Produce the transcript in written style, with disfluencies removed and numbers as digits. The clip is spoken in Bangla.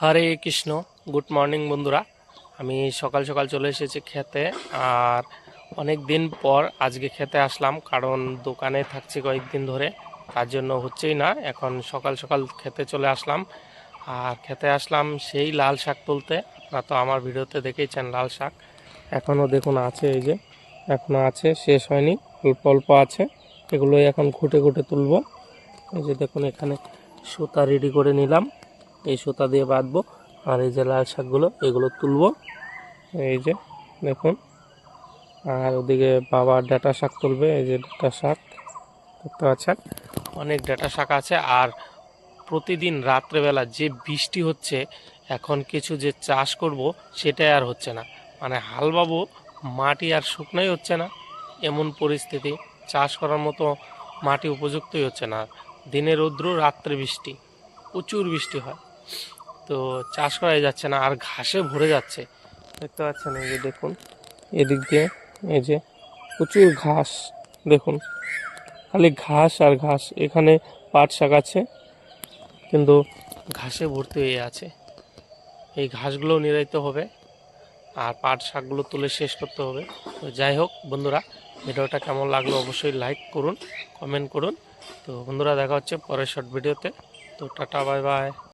হরে কৃষ্ণ। গুড মর্নিং বন্ধুরা। আমি সকাল সকাল চলে এসেছি খেতে। আর অনেক দিন পর আজকে খেতে আসলাম, কারণ দোকানে থাকছি কয়েকদিন ধরে, তার জন্য হচ্ছেই না। এখন সকাল সকাল খেতে চলে আসলাম। আর খেতে আসলাম সেই লাল শাক তুলতে। আপনারা তো আমার ভিডিওতে দেখেইছেন লাল শাক। এখনও দেখুন আছে, এই যে এখনও আছে, শেষ হয়নি, অল্প অল্প আছে। এগুলোই এখন ঘুটে ঘুটে তুলবো। এই যে দেখুন, এখানে সুতা রেডি করে নিলাম, এই সুতা দিয়ে বাঁধবো। আর এই যে লাল শাকগুলো, এগুলো তুলবো, এই যে দেখুন। আর ওদিকে বাবা ডাঁটা শাক তুলবে, এই যে ডাঁটা শাক দেখতে পাচ্ছেন, অনেক ডাঁটা শাক আছে। আর প্রতিদিন রাত্রেবেলা যে বৃষ্টি হচ্ছে, এখন কিছু যে চাষ করব সেটাই আর হচ্ছে না। মানে হাল বাবু, মাটি আর শুকনোই হচ্ছে না, এমন পরিস্থিতি। চাষ করার মতো মাটি উপযুক্তই হচ্ছে না। দিনে রৌদ্র, রাত্রে বৃষ্টি, প্রচুর বৃষ্টি হয়, তো চাষ করাই যাচ্ছে না। আর ঘাসে ভরে যাচ্ছে, দেখতে পাচ্ছেন, এই যে দেখুন এদিক দিয়ে, এই যে প্রচুর ঘাস। দেখুন, খালি ঘাস আর ঘাস। এখানে পাট শাক আছে, কিন্তু ঘাসে ভর্তি হয়ে আছে। এই ঘাসগুলো নিরাইতে হবে, আর পাট শাকগুলো তুলে শেষ করতে হবে। তো যাই হোক বন্ধুরা, ভিডিওটা কেমন লাগলো অবশ্যই লাইক করুন, কমেন্ট করুন। তো বন্ধুরা, দেখা হচ্ছে পরের শর্ট ভিডিওতে। তো টাটা, বাই বাই।